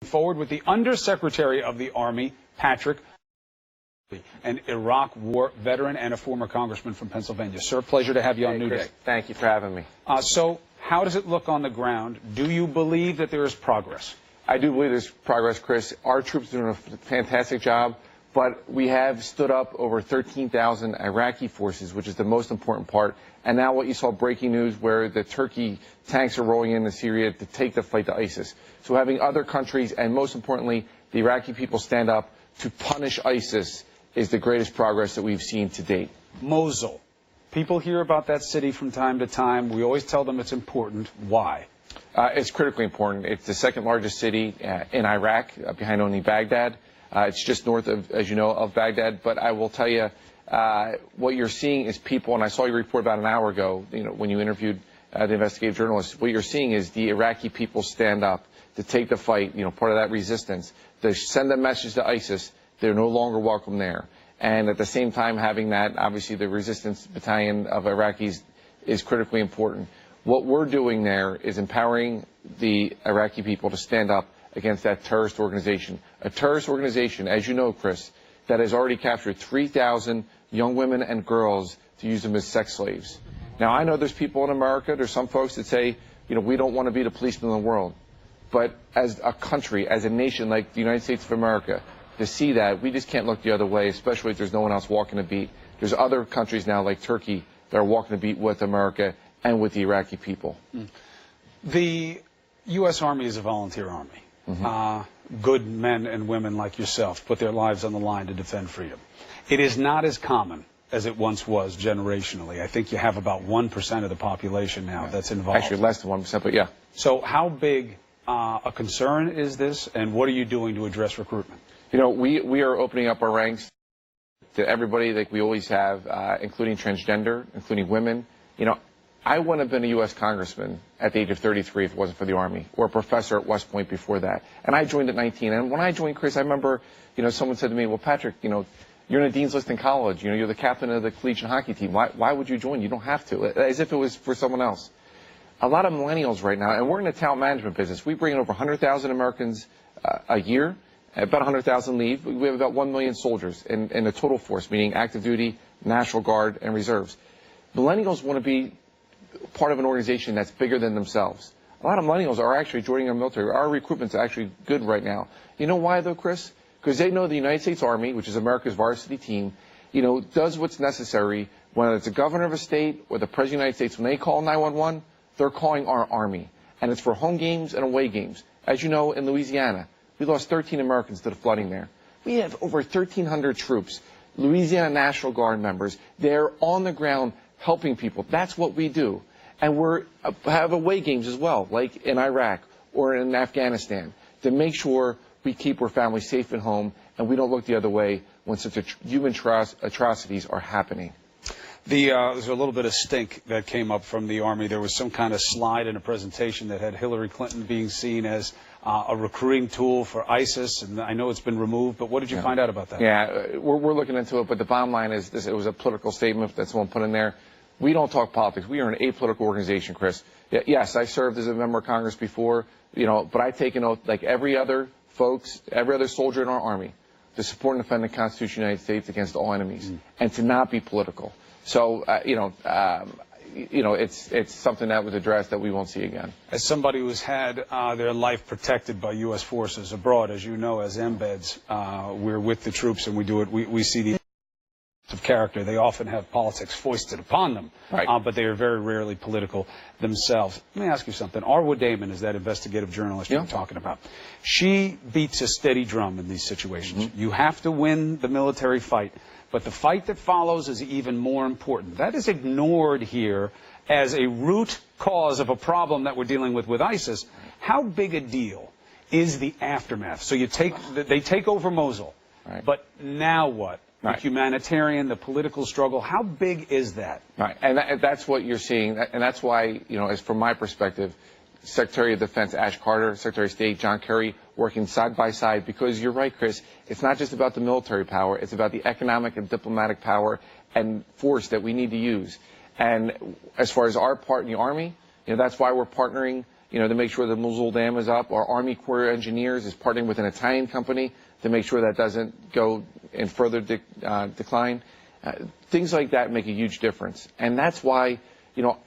Forward with the Undersecretary of the Army, Patrick, an Iraq war veteran and a former congressman from Pennsylvania. Sir, pleasure to have you on New Day. Thank you for having me. So how does it look on the ground? Do you believe that there is progress? I do believe there's progress, Chris. Our troops are doing a fantastic job, but we have stood up over 13,000 Iraqi forces, which is the most important part. And now what you saw breaking news where the Turkey tanks are rolling into Syria to take the fight to ISIS. So having other countries and most importantly, the Iraqi people stand up to punish ISIS is the greatest progress that we've seen to date. Mosul. People hear about that city from time to time. We always tell them it's important. Why? It's critically important. It's the second largest city in Iraq, behind only Baghdad. It's just north of, as you know, of Baghdad. But I will tell you, what you're seeing is people, and I saw your report about an hour ago, when you interviewed the investigative journalist, what you're seeing is the Iraqi people stand up to take the fight, part of that resistance. They send a message to ISIS. They're no longer welcome there. And at the same time having that, obviously the resistance battalion of Iraqis is critically important. What we're doing there is empowering the Iraqi people to stand up against that terrorist organization. A terrorist organization, as you know, Chris, that has already captured 3,000 young women and girls to use them as sex slaves. Now, I know there's people in America, there's some folks that say, we don't want to be the policemen of the world. But as a country, as a nation like the United States of America, to see that, we just can't look the other way, especially if there's no one else walking the beat. There's other countries now, like Turkey, that are walking the beat with America and with the Iraqi people. The U.S. Army is a volunteer army. Good men and women like yourself put their lives on the line to defend freedom. It is not as common as it once was generationally. I think you have about 1% of the population now that's involved. Actually, less than 1%, but yeah. So how big a concern is this, and what are you doing to address recruitment? We are opening up our ranks to everybody like we always have, including transgender, including women. I wouldn't have been a U.S. congressman at the age of 33 if it wasn't for the Army, or a professor at West Point before that. And I joined at 19. And when I joined, Chris, I remember, someone said to me, well, Patrick, you're in a dean's list in college. You're the captain of the collegiate hockey team. Why would you join? You don't have to, as if it was for someone else. A lot of millennials right now, and we're in the talent management business. We bring in over 100,000 Americans a year. About 100,000 leave. We have about 1 million soldiers in the total force, meaning active duty, National Guard, and reserves. Millennials want to be part of an organization that's bigger than themselves. A lot of millennials are actually joining our military. Our recruitment's actually good right now. You know why, though, Chris? Because they know the United States Army, which is America's varsity team, does what's necessary. Whether it's the governor of a state or the president of the United States, when they call 911, they're calling our Army. And it's for home games and away games. As you know, in Louisiana, we lost 13 Americans to the flooding there. We have over 1,300 troops, Louisiana National Guard members. They're on the ground helping people. That's what we do. And we have away games as well, like in Iraq or in Afghanistan, to make sure we keep our families safe at home and we don't look the other way when such human atrocities are happening. There's a little bit of stink that came up from the Army. There was some kind of slide in a presentation that had Hillary Clinton being seen as a recruiting tool for ISIS, and I know it's been removed, but what did you find out about that? Yeah, we're looking into it, but the bottom line is this: it was a political statement that someone put in there. We don't talk politics. We are an apolitical organization, Chris. Yes, I served as a member of Congress before, but I take an oath, like every other soldier in our Army, to support and defend the Constitution of the United States against all enemies, and to not be political. So, it's something that was addressed that we won't see again. As somebody who's had their life protected by U.S. forces abroad, as you know, as embeds, we're with the troops and we do it. We see the of character. They often have politics foisted upon them, but they are very rarely political themselves. Let me ask you something. Arwa Damon is that investigative journalist you're talking about. She beats a steady drum in these situations. You have to win the military fight. But the fight that follows is even more important. That is ignored here as a root cause of a problem that we're dealing with ISIS. How big a deal is the aftermath? So they take over Mosul, but now what? The humanitarian, the political struggle, how big is that? Right, and that's what you're seeing, and that's why, as from my perspective, Secretary of Defense Ash Carter, Secretary of State John Kerry working side by side, because you're right, Chris, it's not just about the military power, it's about the economic and diplomatic power and force that we need to use. And as far as our part in the Army, that's why we're partnering to make sure the Mosul Dam is up. Our Army Corps of Engineers is partnering with an Italian company to make sure that doesn't go in further decline. Things like that make a huge difference. And that's why,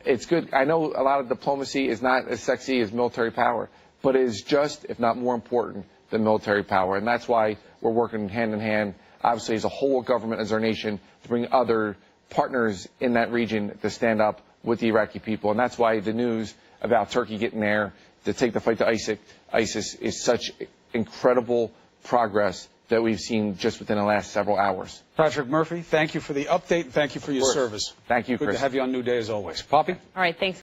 it's good. I know a lot of diplomacy is not as sexy as military power, but it is just, if not more important, than military power. And that's why we're working hand in hand, obviously, as a whole government, as our nation, to bring other partners in that region to stand up with the Iraqi people. And that's why the news about Turkey getting there to take the fight to ISIS is such incredible progress that we've seen just within the last several hours. Patrick Murphy, thank you for the update, and thank you for your service. Thank you, Chris. Good to have you on New Day as always. Poppy? All right, thanks.